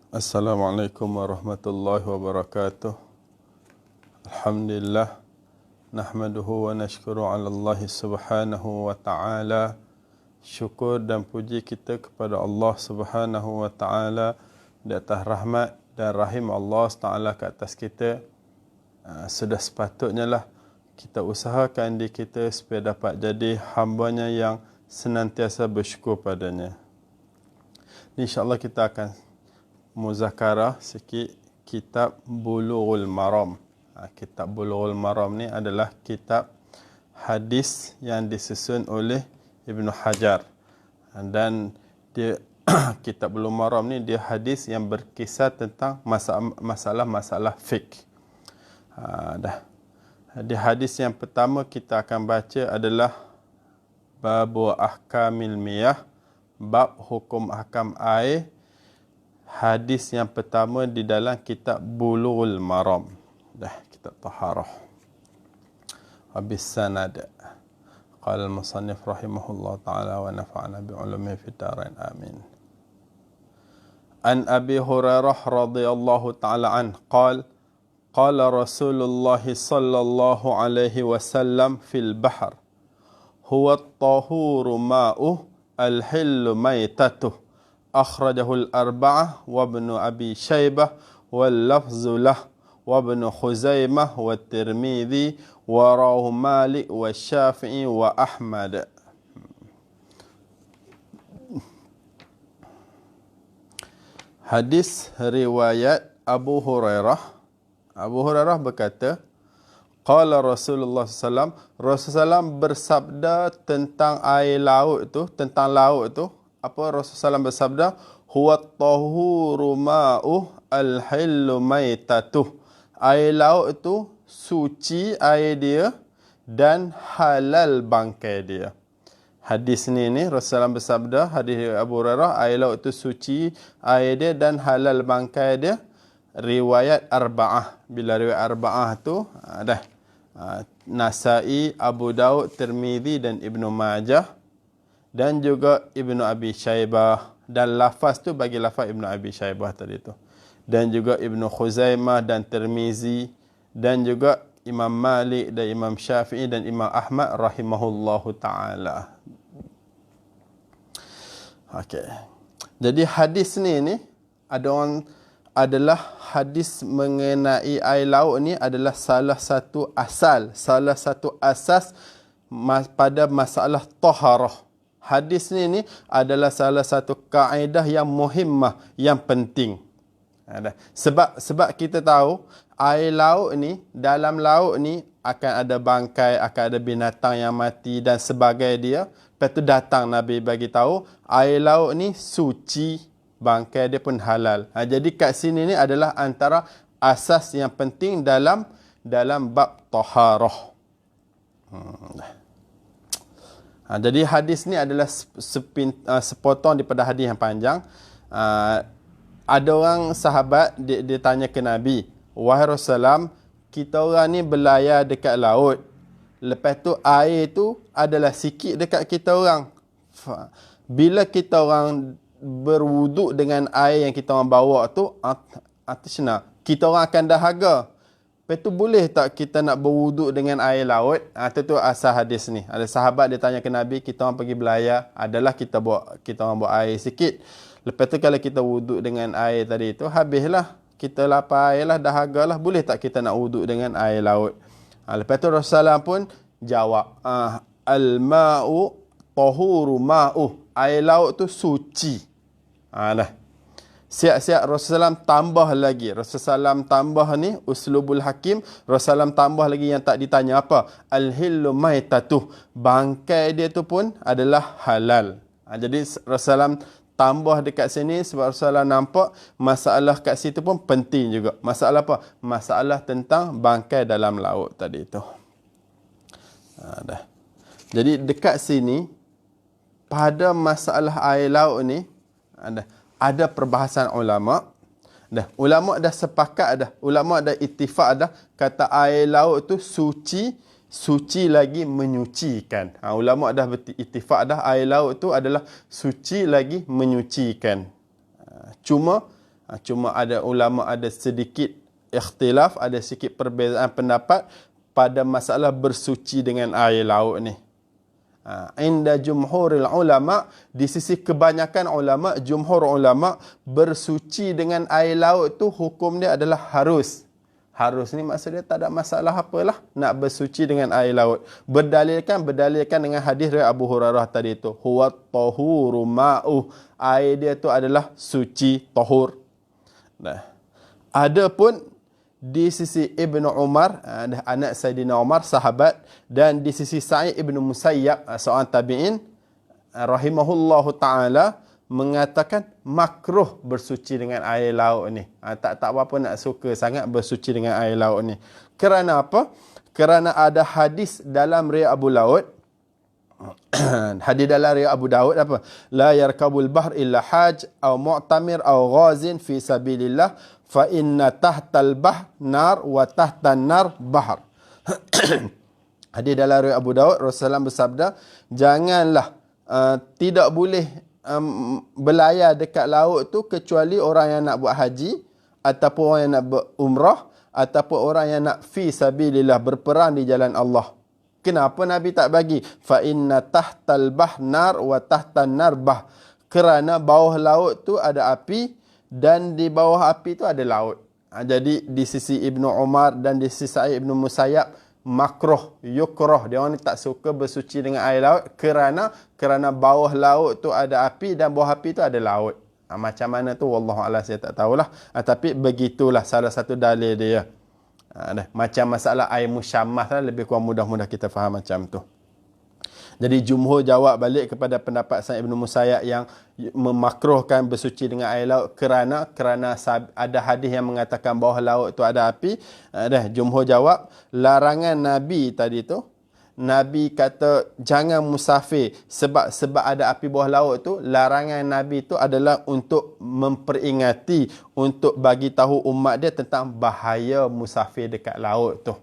Assalamualaikum warahmatullahi wabarakatuh. Alhamdulillah nahmaduhu wa nashkuru 'ala Allah Subhanahu wa ta'ala. Syukur dan puji kita kepada Allah Subhanahu wa ta'ala di atas rahmat dan rahim Allah Taala ke atas kita. Sudah sepatutnya lah kita usahakan diri kita supaya dapat jadi hamba-Nya yang senantiasa bersyukur padanya. InsyaAllah kita akan muzakarah sikit kitab Bulughul Maram. Kitab Bulughul Maram ni adalah kitab hadis yang disusun oleh Ibnu Hajar. Dan dia kitab Bulughul Maram ni dia hadis yang berkisah tentang masalah-masalah fiqh. Di hadis yang pertama kita akan baca adalah Babu Ahkamil Miyah, bab hukum ahkam air. Hadis yang pertama di dalam kitab Bulughul Maram. Kitab Taharah. Habis sanad. Qala al-musannif rahimahullah ta'ala wa nafa'ana bi'ulumihi fid dharain amin. An Abi Hurairah radhiyallahu ta'ala an qala qala Rasulullah sallallahu alaihi wasallam fil bahr huwa at-tahuru ma'uh al-hillu maitatuh. Akhrajahul arba'ah wa ibnu Abi Shaybah wal lafzu lah wa ibnu Khuzaimah wa Tirmidzi wa rawahu Malik wa Syafi'i wa Ahmad. Hadis riwayat Abu Hurairah. Abu Hurairah berkata, qala Rasulullah SAW, Rasulullah SAW bersabda tentang air laut tu, tentang laut tu. Apa Rasulullah SAW bersabda? Huwa tahuru ma'uh al-hillu maitatuh. Air laut itu suci air dia dan halal bangkai dia. Hadis ni Rasulullah SAW bersabda, hadis Abu Hurairah, air laut itu suci air dia dan halal bangkai dia. Riwayat arba'ah. Bila riwayat arba'ah tu ada Nasai, Abu Daud, Tirmidzi dan Ibnu Majah. Dan juga Ibnu Abi Shaybah. Dan lafaz tu bagi lafaz Ibnu Abi Shaybah tadi tu. Dan juga Ibnu Khuzaimah dan Tirmizi. Dan juga Imam Malik dan Imam Syafi'i dan Imam Ahmad rahimahullahu ta'ala. Okey. Jadi hadis ni adalah hadis mengenai air laut ni adalah salah satu asas pada masalah taharah. Hadis ni adalah salah satu kaedah yang muhimmah, yang penting. Sebab kita tahu air laut ni, dalam laut ni akan ada bangkai, akan ada binatang yang mati dan sebagainya dia. Lepas tu datang Nabi bagi tahu air laut ni suci, bangkai dia pun halal. Jadi kat sini ni adalah antara asas yang penting dalam bab taharah. Jadi hadis ni adalah sepotong daripada hadis yang panjang. Ada orang sahabat dia tanya ke Nabi, wahai Rasulullah, kita orang ni berlayar dekat laut. Lepas tu air tu adalah sikit dekat kita orang. Bila kita orang berwuduk dengan air yang kita orang bawa tu, kita orang akan dahaga. Lepas tu boleh tak kita nak berwuduk dengan air laut? Itu asal hadis ni. Ada sahabat dia tanya ke Nabi, kita orang pergi belayar, adalah kita orang buat air sikit. Lepas tu kalau kita wuduk dengan air tadi tu, habislah. Kita lapar air lah, dahaga lah. Boleh tak kita nak wuduk dengan air laut? Lepas tu Rasulullah pun jawab, al-ma'u tahuru ma'uh. Air laut tu suci. Siap-siap Rasulullah tambah lagi. Rasulullah tambah ni uslubul hakim. Rasulullah tambah lagi yang tak ditanya apa. Al-hillu maitatuh. Bangkai dia tu pun adalah halal. Jadi Rasulullah tambah dekat sini sebab Rasulullah nampak masalah kat situ pun penting juga. Masalah apa? Masalah tentang bangkai dalam laut tadi tu. Jadi dekat sini pada masalah air laut ni ada perbahasan ulama. Ulama dah sepakat ulama dah ittifaq kata air laut tu suci lagi menyucikan. Ulama dah ittifaq air laut tu adalah suci lagi menyucikan. Cuma Cuma ada ulama ada sedikit ikhtilaf, ada sedikit perbezaan pendapat pada masalah bersuci dengan air laut ni. Inda jumhuril ulama, di sisi kebanyakan ulama, jumhur ulama, bersuci dengan air laut tu hukum dia adalah harus. Harus ni maksudnya tak ada masalah apalah nak bersuci dengan air laut. Berdalilkan dengan hadis dari Abu Hurairah tadi tu. Huwa tahuru ma'uh. Air dia tu adalah suci, tahur. Nah, adapun di sisi Ibnu Umar, anak Sayyidina Umar, sahabat, dan di sisi Sa'id Ibnu Musayyab, seorang tabi'in, rahimahullahu ta'ala, mengatakan makruh bersuci dengan air laut ni. Tak apa nak suka sangat bersuci dengan air laut ni. Kerana apa? Kerana ada hadis dalam riwayat Abu Daud. Hadis dalam riwayat Abu Daud apa? La yarkabul bahr illa haj aw mu'tamir aw ghazin fi sabilillah fa inna tahtal bahr nar wa tahtan nar bahr. Hadis dalam riwayat Abu Daud, Rasulullah bersabda, janganlah tidak boleh berlayar dekat laut tu kecuali orang yang nak buat haji ataupun orang yang nak berumrah ataupun orang yang nak fi sabilillah, berperang di jalan Allah. Kenapa Nabi tak bagi? Fa inna tahtal bahr nar wa tahtan nar bahr. Kerana bawah laut tu ada api dan di bawah api tu ada laut. Jadi di sisi Ibnu Umar dan di sisi Sa'id Ibnu Musayyab, makruh, yukrah, dia orang ni tak suka bersuci dengan air laut kerana bawah laut tu ada api dan bawah api tu ada laut. Macam mana tu wallahu a'lam, saya tak tahulah. Tapi begitulah salah satu dalil dia. Macam masalah air musyammah lah, lebih kurang mudah-mudah kita faham macam tu. Jadi jumhur jawab balik kepada pendapat Sa'id Ibn Musayyab yang memakruhkan bersuci dengan air laut kerana ada hadis yang mengatakan bawah laut tu ada api. Jumhur jawab larangan Nabi tadi tu, Nabi kata jangan musafir sebab ada api bawah laut tu. Larangan Nabi tu adalah untuk memperingati, untuk bagi tahu umat dia tentang bahaya musafir dekat laut tu.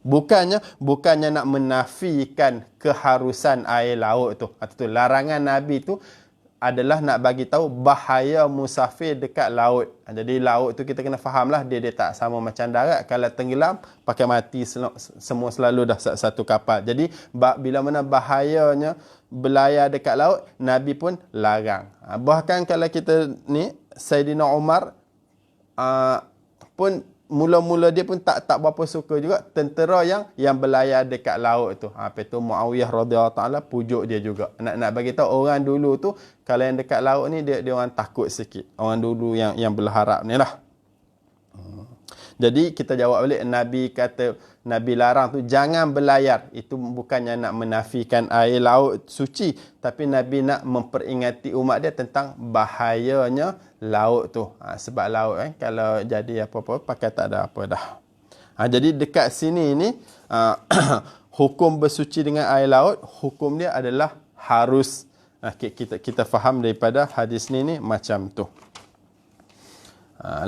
Bukannya nak menafikan keharusan air laut tu. Itu larangan Nabi tu adalah nak bagi tahu bahaya musafir dekat laut. Jadi laut tu kita kena fahamlah, dia tak sama macam darat. Kalau tenggelam pakai mati semua selalu dah satu kapal. Jadi bila mana bahayanya berlayar dekat laut, Nabi pun larang. Bahkan kalau kita ni Sayyidina Umar pun mula-mula dia pun tak berapa suka juga tentera yang berlayar dekat laut tu. Apa tu Muawiyah radhiyallahu taala pujuk dia juga. Nak bagi tahu orang dulu tu kalau yang dekat laut ni dia orang takut sikit. Orang dulu yang berharap ni lah. Jadi kita jawab balik, Nabi kata, Nabi larang tu jangan berlayar. Itu bukannya nak menafikan air laut suci, tapi Nabi nak memperingati umat dia tentang bahayanya laut tu. Sebab laut kalau jadi apa-apa pakai tak ada apa dah. Jadi dekat sini ni hukum bersuci dengan air laut, hukum dia adalah harus. Kita faham daripada hadis ni macam tu.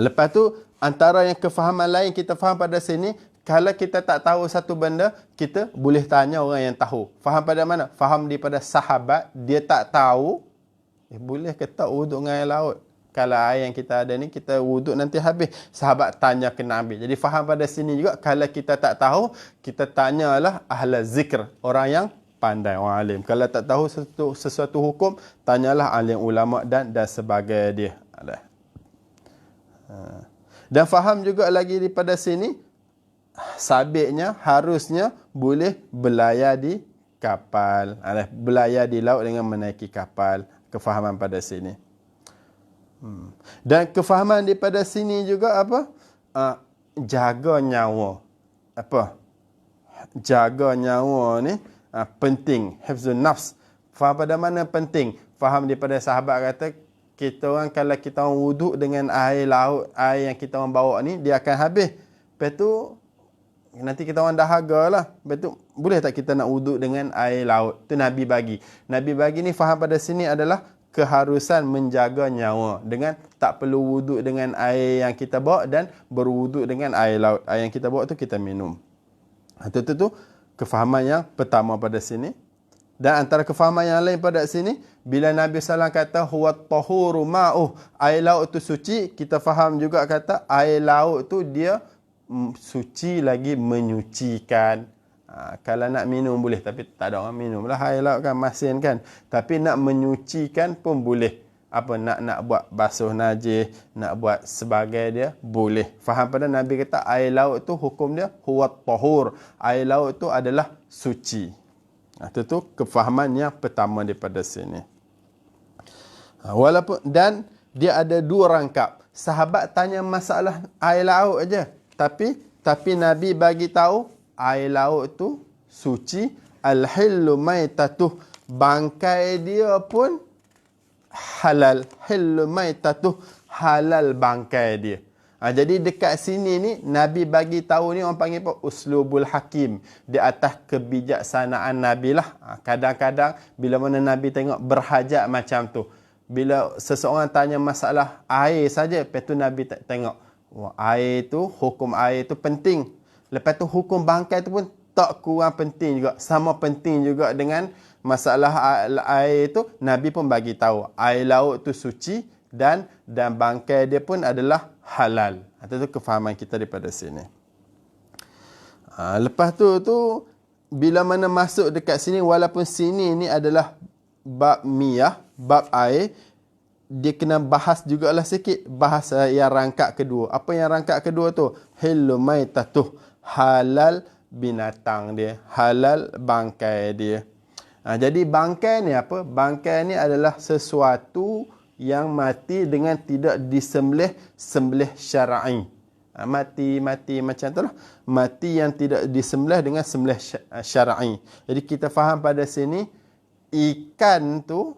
Lepas tu antara yang kefahaman lain kita faham pada sini, kalau kita tak tahu satu benda, kita boleh tanya orang yang tahu. Faham pada mana? Faham daripada sahabat, dia tak tahu, boleh ke tak wuduk dengan air laut? Kalau air yang kita ada ni, kita wuduk nanti habis. Sahabat tanya ke Nabi. Jadi faham pada sini juga, kalau kita tak tahu, kita tanyalah ahla zikr, orang yang pandai, orang alim. Kalau tak tahu sesuatu hukum, tanyalah alim ulama dan sebagainya dia. Dan faham juga lagi daripada sini, sabitnya harusnya boleh berlayar di kapal. Berlayar di laut dengan menaiki kapal. Kefahaman pada sini. Dan kefahaman daripada sini juga apa? Jaga nyawa. Apa? Jaga nyawa ni penting. Hifzun nafs. Faham pada mana penting? Faham daripada sahabat kata, kita orang kalau kita orang wuduk dengan air laut, air yang kita orang bawa ni, dia akan habis. Lepas tu nanti kita orang dahaga lah. Lepas tu boleh tak kita nak wuduk dengan air laut? Tu Nabi bagi. Nabi bagi ni faham pada sini adalah keharusan menjaga nyawa dengan tak perlu wuduk dengan air yang kita bawa dan berwuduk dengan air laut. Air yang kita bawa tu kita minum. Tu kefahaman yang pertama pada sini. Dan antara kefahaman yang lain pada sini, bila Nabi SAW kata huwa tahuru ma'uh, air laut itu suci, kita faham juga kata air laut tu dia suci lagi menyucikan. Kalau nak minum boleh, tapi tak ada orang minum lah air laut kan, masin kan. Tapi nak menyucikan pun boleh. Apa nak buat basuh najis, nak buat sebagai dia boleh. Faham pada Nabi kata air laut tu hukum dia huwa tahur. Air laut tu adalah suci. Itu kefahaman yang pertama daripada sini. Walaupun dan dia ada dua rangkap. Sahabat tanya masalah air laut aja, tapi Nabi bagi tahu air laut tu suci. Al-hillu maitatuh, bangkai dia pun halal. Hillu maitatuh, halal bangkai dia. Jadi dekat sini ni Nabi bagi tahu ni orang panggil apa? Uslubul hakim. Di atas kebijaksanaan Nabi lah. Kadang-kadang bila mana Nabi tengok berhajat macam tu, bila seseorang tanya masalah air saja, lepas tu Nabi tengok air tu, hukum air tu penting. Lepas tu hukum bangkai tu pun tak kurang penting juga. Sama penting juga dengan masalah air tu. Nabi pun bagi tahu air laut tu suci dan bangkai dia pun adalah halal. Itu kefahaman kita daripada sini. Lepas tu bila mana masuk dekat sini, walaupun sini ni adalah bab miyah, bab air, dia kena bahas jugalah sikit bahasa yang rangkap kedua. Apa yang rangkap kedua tu? Hillu maitatuh, halal binatang dia, halal bangkai dia. Jadi bangkai ni apa? Bangkai ni adalah sesuatu yang mati dengan tidak sembelih syar'i. Mati macam tu lah. Mati yang tidak disembelih dengan sembelih syar'i. Jadi kita faham pada sini, ikan tu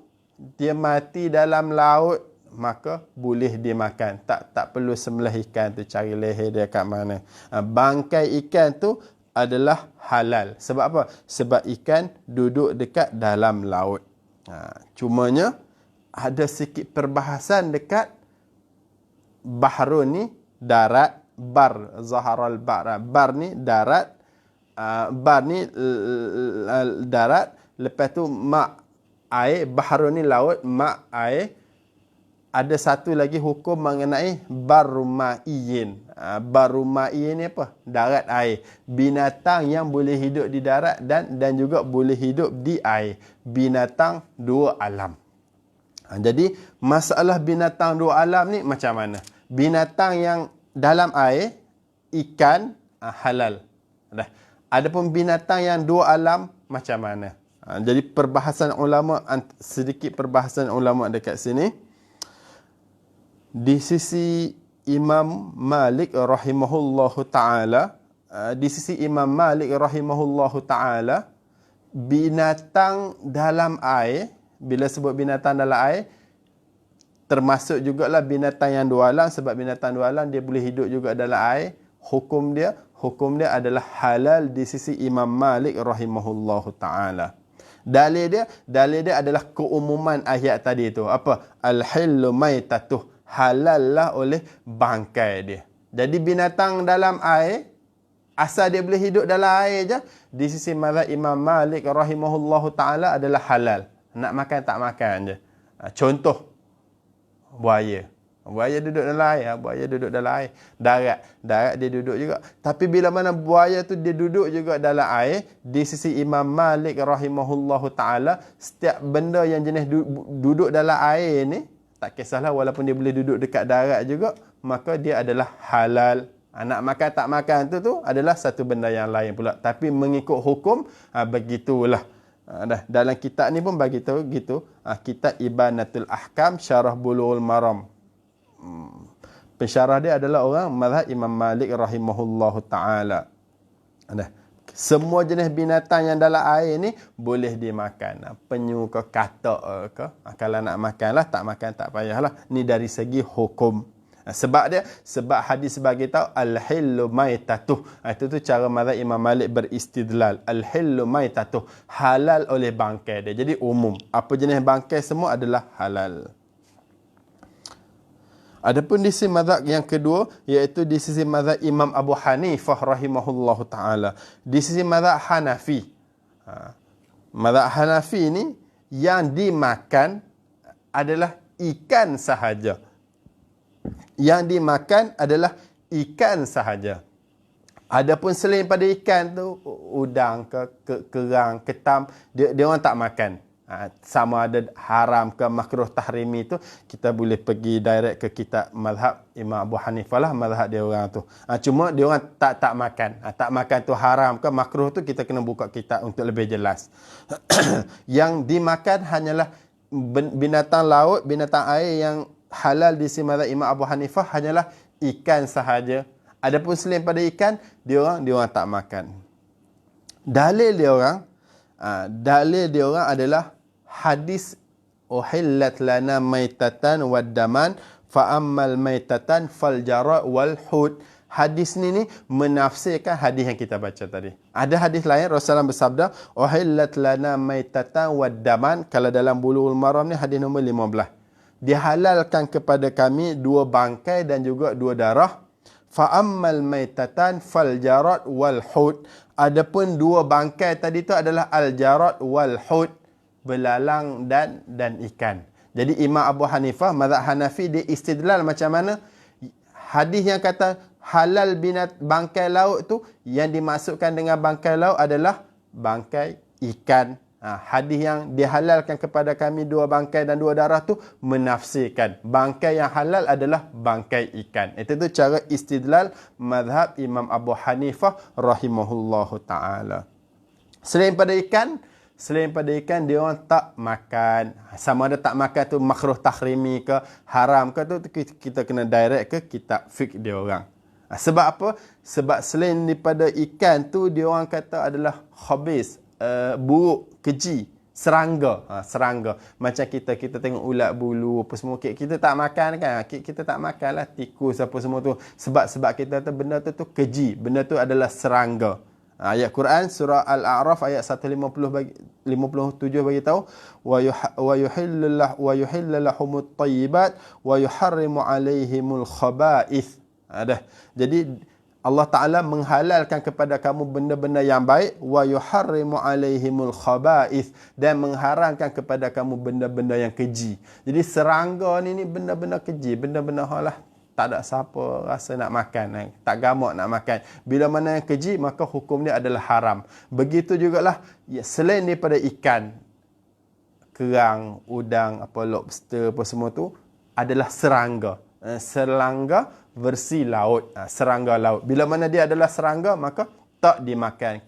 dia mati dalam laut, maka boleh dimakan. Tak perlu sembelih ikan tu, cari leher dia kat mana. Bangkai ikan tu adalah halal. Sebab apa? Sebab ikan duduk dekat dalam laut. Cumanya ada sikit perbahasan dekat bahrun ni darat, bar, zaharal bar. Bar ni darat, bar ni darat, lepas tu mak air, bahrun ni laut, mak air. Ada satu lagi hukum mengenai baruma'iyin. Baruma'iyin ni apa? Darat air. Binatang yang boleh hidup di darat dan juga boleh hidup di air. Binatang dua alam. Jadi masalah binatang dua alam ni macam mana? Binatang yang dalam air, ikan, halal. Adapun binatang yang dua alam macam mana? Jadi perbahasan ulama, sedikit perbahasan ulama dekat sini. Di sisi Imam Malik rahimahullahu ta'ala, binatang dalam air, bila sebut binatang dalam air, termasuk jugalah binatang yang dua alam. Sebab binatang dua alam dia boleh hidup juga dalam air. Hukum dia adalah halal di sisi Imam Malik rahimahullahu ta'ala. Dalil dia adalah keumuman ayat tadi tu. Apa? Al-hillu maitatuh, halal lah oleh bangkai dia. Jadi binatang dalam air, asal dia boleh hidup dalam air je, di sisi mazhab Imam Malik rahimahullahu ta'ala adalah halal. Nak makan tak makan je. Contoh, buaya. Buaya duduk dalam air. Darat dia duduk juga. Tapi bila mana buaya tu dia duduk juga dalam air, di sisi Imam Malik rahimahullahu ta'ala, setiap benda yang jenis duduk dalam air ni, tak kisahlah walaupun dia boleh duduk dekat darat juga, maka dia adalah halal. Nak makan tak makan tu adalah satu benda yang lain pula. Tapi mengikut hukum, begitulah. Dalam kitab ni pun bagi tahu gitu. Kitab Ibanatul Ahkam Syarah Bulughul Maram. Pensyarah dia adalah orang mazhab Imam Malik rahimahullahu ta'ala. Semua jenis binatang yang dalam air ni boleh dimakan. Penyu ke, katak ke. Kalau nak makan lah, tak makan tak payahlah. Ni dari segi hukum. Sebab hadis bagi tahu al-hillu maitatuh. Itu tu cara mazhab Imam Malik beristidlal. Al-hillu maitatuh, halal oleh bangkai dia. Jadi umum, apa jenis bangkai semua adalah halal. Adapun di sisi mazhab yang kedua, iaitu di sisi mazhab Imam Abu Hanifah rahimahullahu ta'ala. Di sisi mazhab Hanafi, Mazhab Hanafi ni yang dimakan adalah ikan sahaja. Yang dimakan adalah ikan sahaja. Adapun selain pada ikan tu, udang ke kerang, ketam, dia orang tak makan. Sama ada haram ke makruh tahrimi tu, kita boleh pergi direct ke kitab mazhab Imam Abu Hanifah lah, mazhab dia orang tu. Cuma dia orang tak makan. Tak makan tu haram ke makruh tu, kita kena buka kitab untuk lebih jelas. Yang dimakan hanyalah binatang laut, binatang air yang halal di sisi mazhab Imam Abu Hanifah hanyalah ikan sahaja. Adapun selain pada ikan, dia orang tak makan. Dalil dia orang adalah hadis uhillat lana maitatan wad daman fa ammal maitatan fal jara wal hud. Hadis ni menafsirkan hadis yang kita baca tadi. Ada hadis lain Rasulullah bersabda uhillat lana maitatan wad daman. Kalau dalam Bulughul Maram ni hadis nombor 15. Dihalalkan kepada kami dua bangkai dan juga dua darah. Fa ammal maitatan fal jarat wal hud. Adapun dua bangkai tadi tu adalah al jarat wal hud, belalang dan ikan. Jadi Imam Abu Hanifah mazhab Hanafi dia istidlal macam mana hadis yang kata halal bangkai laut tu, yang dimaksudkan dengan bangkai laut adalah bangkai ikan. Hadis yang dihalalkan kepada kami dua bangkai dan dua darah tu menafsirkan bangkai yang halal adalah bangkai ikan. Itu tu cara istidlal mazhab Imam Abu Hanifah rahimahullahu ta'ala. Selain pada ikan dia orang tak makan. Sama ada tak makan tu makruh tahrimi ke haram ke tu, kita kena direct ke kitab fiqh dia orang. Sebab apa? Sebab selain daripada ikan tu dia orang kata adalah khabis, buruk, keji, serangga. Serangga. Macam kita tengok ulat bulu apa semua, kita tak makan kan? Kita tak makan lah tikus apa semua tu. Sebab kita tu benda tu keji. Benda tu adalah serangga. Ayat Quran surah Al-A'raf ayat 157 bagi tahu wa yuhillu lahumut thayyibat wa yuharrimu alaihimul khaba'ith. Jadi Allah Ta'ala menghalalkan kepada kamu benda-benda yang baik wa yuharrimu alaihimul khaba'ith, dan mengharamkan kepada kamu benda-benda yang keji. Jadi serangga ni benda-benda keji, benda-benda halah tak ada siapa rasa nak makan, tak gamak nak makan. Bila mana yang keji, maka hukum dia adalah haram. Begitu jugalah selain daripada ikan, kerang, udang, lobster apa semua tu adalah serangga. Serangga versi laut, serangga laut. Bila mana dia adalah serangga, maka tak dimakan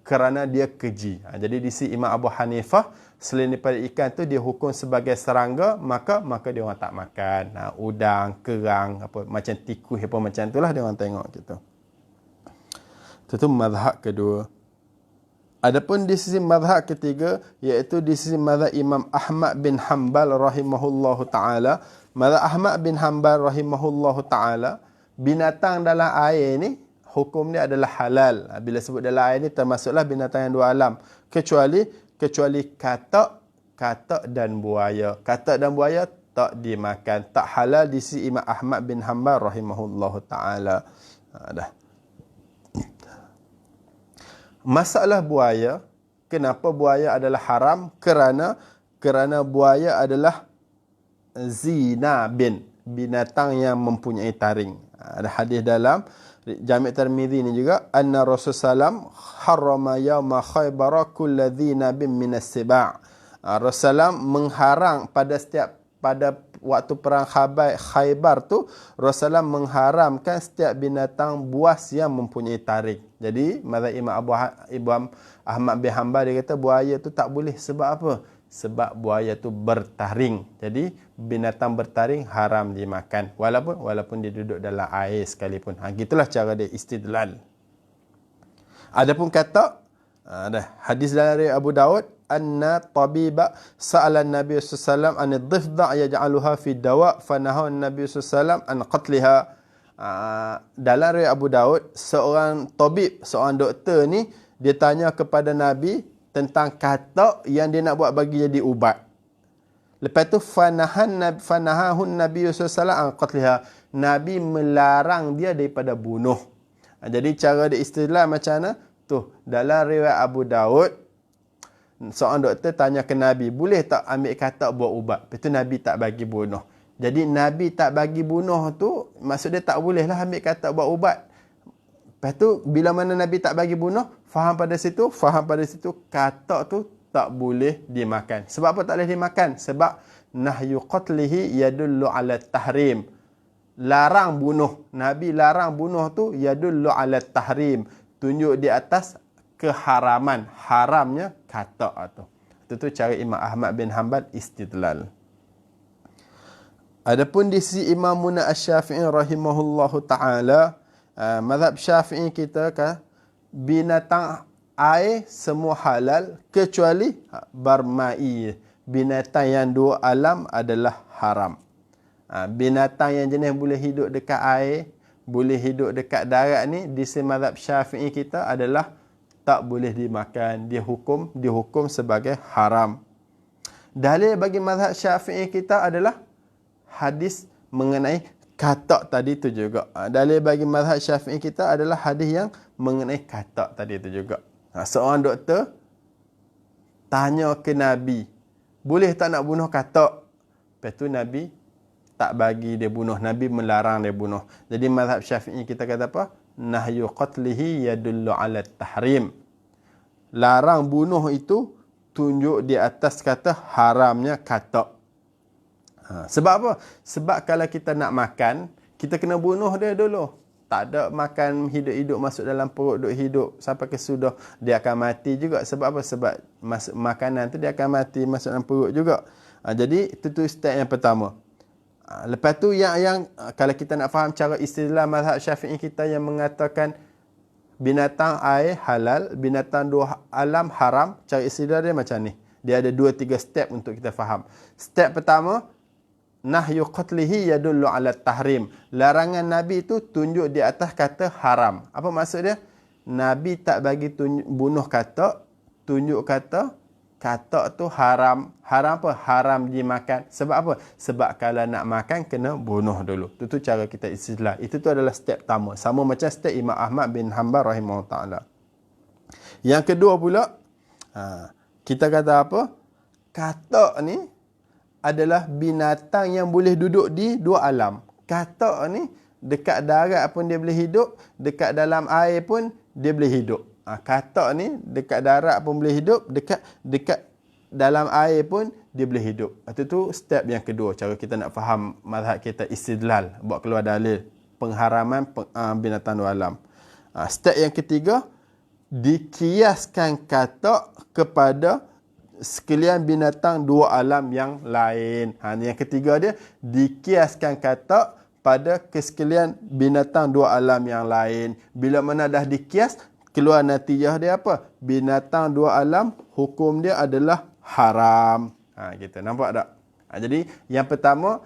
kerana dia keji. Jadi di sisi Imam Abu Hanifah, selain daripada ikan tu dia hukum sebagai serangga, maka dia orang tak makan. Udang, kerang, macam tikus apa macam itulah dia orang tengok gitu. Itu mazhab kedua. Adapun di sisi mazhab ketiga, iaitu di sisi mazhab Imam Ahmad bin Hanbal rahimahullahu taala. Mazhab Ahmad bin Hanbal rahimahullahu taala, binatang dalam air ni hukum dia adalah halal. Bila sebut dalam air ni termasuklah binatang yang dua alam, kecuali katak dan buaya. Katak dan buaya tak dimakan, tak halal di sisi Imam Ahmad bin Hanbal rahimahullahu taala. Masalah buaya, kenapa buaya adalah haram? Kerana buaya adalah binatang yang mempunyai taring. Ada hadis dalam Jami' Tirmizi ni juga, anna Rasulullah SAW harrama yawma Khaybar kulli nabin minas siba'. Rasulullah mengharang pada waktu perang Khaybar tu, Rasulullah mengharamkan setiap binatang buas yang mempunyai taring. Jadi mazhab Imam Ahmad bin Hanbal dia kata buaya tu tak boleh. Sebab apa? Sebab buaya tu bertaring. Jadi binatang bertaring haram dimakan, walaupun dia duduk dalam air sekalipun. Gitulah cara dia istidlal. Adapun kata hadis dari Abu Daud, anna tabiba sa'ala Nabi sallallahu alaihi wasallam an ad-dhifda' yaj'aluha fi dawa' fa nahaa Nabi sallallahu alaihi wasallam an qatliha. Dalam riwayat Abu Daud, seorang tabib, seorang doktor ni dia tanya kepada Nabi tentang katak yang dia nak buat bagi jadi ubat. Lepas tu fanahahun Nabi sallallahu alaihi wasallam an qatliha. Nabi melarang dia daripada bunuh. Jadi cara dia istidlal macam mana? Tu dalam riwayat Abu Daud, Seorang doktor tanya ke Nabi, boleh tak ambil katak buat ubat? Lepas tu Nabi tak bagi bunuh. Jadi Nabi tak bagi bunuh tu, maksud dia tak boleh lah ambil katak buat ubat. Lepas tu, bila mana Nabi tak bagi bunuh, faham pada situ, katak tu tak boleh dimakan. Sebab apa tak boleh dimakan? Sebab nahyu qatlihi yadullu ala tahrim. Larang bunuh. Nabi larang bunuh tu yadullu ala tahrim. Tunjuk di atas keharaman. Haramnya katak tu. Itu cara Imam Ahmad bin Hanbal istidlal. Adapun di sisi Imam Muna Asy-Syafi'i rahimahullahu ta'ala, mazhab Syafi'i kita kan, binatang air semua halal kecuali barma'i. Binatang yang dua alam adalah haram. Binatang yang jenis boleh hidup dekat air, boleh hidup dekat darat ni, di sisi mazhab Syafi'i kita adalah tak boleh dimakan. Dihukum sebagai haram. Dalil bagi mazhab Syafi'i kita adalah hadis mengenai katak tadi tu juga. Dalil bagi mazhab Syafi'i kita adalah hadis yang mengenai katak tadi tu juga. Seorang doktor tanya ke Nabi, boleh tak nak bunuh katak? Lepas tu Nabi tak bagi dia bunuh. Nabi melarang dia bunuh. Jadi mazhab Syafi'i kita kata apa? Nahyu qatlihi yadullu ala tahrim. Larang bunuh itu tunjuk di atas kata haramnya katak. Sebab apa? Sebab kalau kita nak makan, kita kena bunuh dia dulu. Tak ada makan hidup-hidup masuk dalam perut, duk hidup sampai ke sudah, dia akan mati juga. Sebab apa? Sebab makanan tu dia akan mati masuk dalam perut juga. Jadi itu step yang pertama. Lepas tu yang kalau kita nak faham cara istilah mazhab Syafi'i kita yang mengatakan binatang air halal, binatang dua alam haram, cara istilah dia macam ni. Dia ada 2-3 step untuk kita faham. Step pertama, nahyu qatlihi yadullu ala tahrim. Larangan Nabi itu tunjuk di atas kata haram. Apa maksud dia? Nabi tak bagi bunuh katak, tunjuk kata katak tu haram. Haram apa? Haram dimakan. Sebab apa? Sebab kalau nak makan kena bunuh dulu. Itu cara kita istilah. Itu tu adalah step pertama. Sama macam step Imam Ahmad bin Hanbal rahimahullah ta'ala. Yang kedua pula, kita kata apa? Katak ni adalah binatang yang boleh duduk di dua alam. Katak ni dekat darat pun dia boleh hidup, dekat dalam air pun dia boleh hidup. Katak ni dekat darat pun boleh hidup, dekat dalam air pun dia boleh hidup. Itu tu step yang kedua, cara kita nak faham mazhab kita istidlal, buat keluar dalil pengharaman binatang dua alam. Step yang ketiga, dikiaskan katak kepada sekalian binatang dua alam yang lain. Yang ketiga dia, dikiaskan katak pada kesekalian binatang dua alam yang lain. Bila mana dah dikias, keluar natijah dia apa? Binatang dua alam, hukum dia adalah haram. Kita nampak tak? Jadi yang pertama,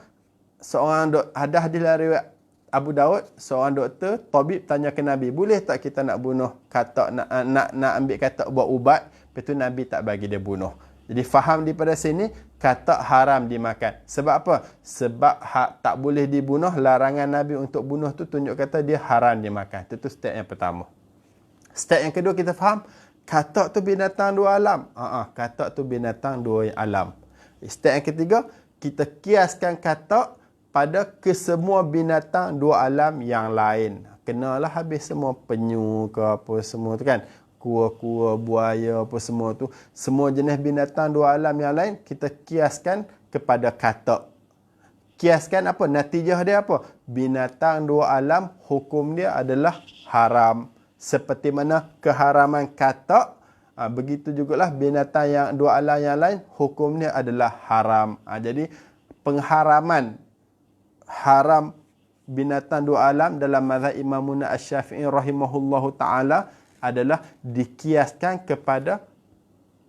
seorang ada hadis riwayat Abu Daud, seorang doktor, tabib tanya ke Nabi, boleh tak kita nak bunuh katak, nak ambil katak buat ubat? Lepas tu Nabi tak bagi dia bunuh. Jadi faham daripada sini, katak haram dimakan. Sebab apa? Sebab tak boleh dibunuh. Larangan Nabi untuk bunuh tu tunjuk kata dia haram dimakan. Itu step yang pertama. Step yang kedua kita faham, katak tu binatang dua alam. Katak tu binatang dua alam. Step yang ketiga, kita kiaskan katak pada kesemua binatang dua alam yang lain. Kenalah habis semua penyu ke apa semua tu kan. Kura-kura, buaya, apa semua tu. Semua jenis binatang dua alam yang lain, kita kiaskan kepada katak. Kiaskan apa? Natijah dia apa? Binatang dua alam, hukum dia adalah haram. Seperti mana keharaman katak, begitu jugalah binatang yang dua alam yang lain, hukum dia adalah haram. Jadi, pengharaman haram binatang dua alam dalam mazhab Imam Muna Asy-Syafi'i rahimahullahu ta'ala adalah dikiaskan kepada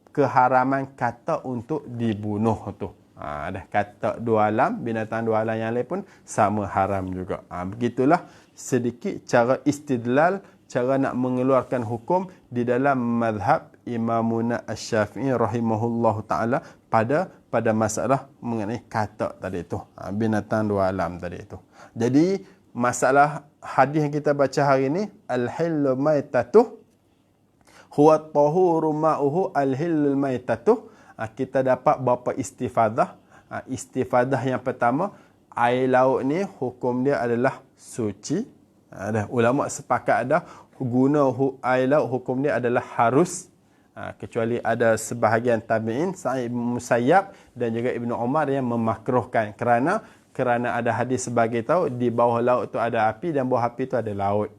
keharaman katak untuk dibunuh tu. Ada katak dua alam, binatang dua alam yang lain pun sama haram juga. Begitulah sedikit cara istidlal, cara nak mengeluarkan hukum di dalam mazhab Imam Muna Asy-Syafi'i rahimahullahu ta'ala pada masalah mengenai katak tadi itu. Binatang dua alam tadi itu. Jadi masalah hadis yang kita baca hari ini, al-hillu maitatuh Huwa tahuru ma'uhu al-hillul maitatuh. Kita dapat berapa istifadah. Istifadah yang pertama, air laut ni hukum dia adalah suci. Ada ulama sepakat ada guna air laut hukum dia adalah harus. Kecuali ada sebahagian tabi'in, Sa'id bin Musayyab dan juga Ibnu Umar yang memakruhkan kerana ada hadis sebagai tahu di bawah laut tu ada api dan bawah api tu ada laut.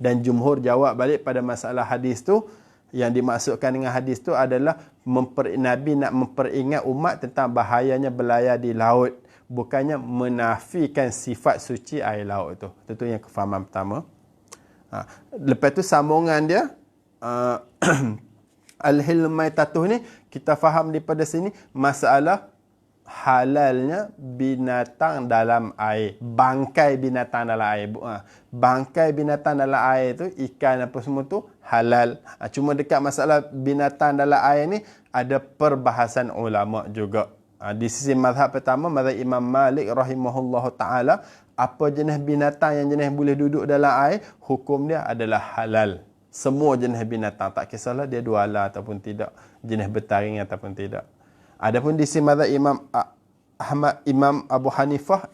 Dan jumhur jawab balik pada masalah hadis tu, yang dimaksudkan dengan hadis tu adalah Nabi nak memperingat umat tentang bahayanya berlayar di laut, bukannya menafikan sifat suci air laut tu. Itu yang kefahaman pertama. Lepas tu sambungan dia al-hil maitatuh ni kita faham daripada sini masalah halalnya binatang dalam air, bangkai binatang dalam air. Bangkai binatang dalam air tu, ikan apa semua tu halal. Cuma dekat masalah binatang dalam air ni ada perbahasan ulama juga. Di sisi mazhab pertama, mazhab Imam Malik rahimahullahu taala, apa jenis binatang yang jenis boleh duduk dalam air, hukum dia adalah halal. Semua jenis binatang, tak kisahlah dia dua ala ataupun tidak, jenis bertaring ataupun tidak. Adapun di sisi mazhab Imam Abu Hanifah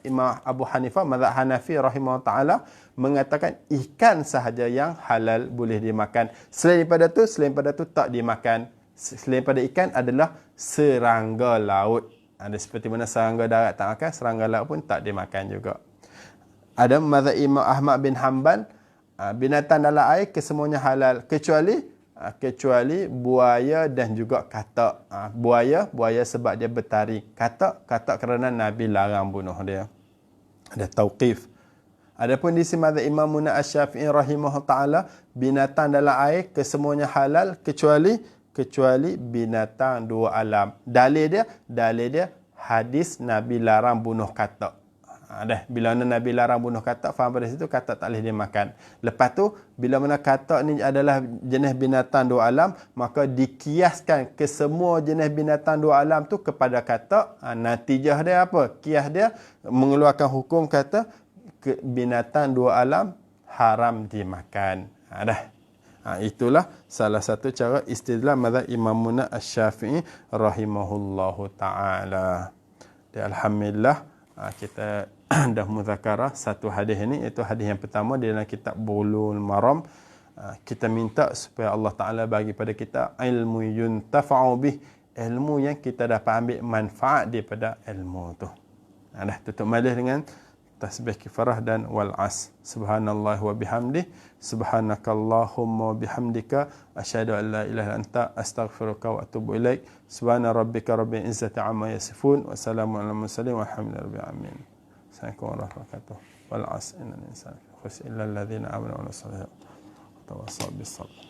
mazhab Hanafi rahimahullah taala mengatakan ikan sahaja yang halal boleh dimakan. Selain daripada tu tak dimakan. Selain daripada ikan adalah serangga laut. Ada seperti mana serangga darat tak makan, serangga laut pun tak dimakan juga. Ada mazhab Imam Ahmad bin Hanbal, binatang dalam air kesemuanya halal kecuali buaya dan juga katak. Buaya sebab dia bertaring. Katak kerana Nabi larang bunuh dia. Ada tauqif. Adapun di sisi mazhab Imam Asy-Syafi'i rahimahullah taala, binatang dalam air kesemuanya halal kecuali binatang dua alam. Dalil dia hadis Nabi larang bunuh katak. Bila mana Nabi larang bunuh katak, faham pada situ katak tak boleh dimakan. Lepas tu, bila mana katak ni adalah jenis binatang dua alam, maka dikiaskan ke semua jenis binatang dua alam tu kepada katak. Natijah dia apa? Kias dia mengeluarkan hukum kata binatang dua alam haram dimakan. Itulah salah satu cara istidlal mazhab Imam Asy-Syafi'i rahimahullahu ta'ala. Alhamdulillah, kita dah muzakarah satu hadis ini, iaitu hadis yang pertama di dalam kitab Bulughul Maram. Kita minta supaya Allah Ta'ala bagi pada kita ilmu yuntafa'u bih, ilmu yang kita dapat ambil manfaat daripada ilmu tu. Dah tutup majlis dengan tasbih kifarah dan wal as. Subhanallah wa bihamdih, subhanakallahumma wa bihamdika, asyhadu an la ilaha illa anta, astaghfiruka wa atubu ilaik. Subhana rabbika rabbil izzati amma yasifun, wa salamun alal mursalin, walhamdulillahi rabbil alamin. Assalamualaikum warahmatullahi wabarakatuh. Wal 'asr innal insana lafi khusr illa alladhina amanu wa amilus solihati wa tawassaw bis sabr.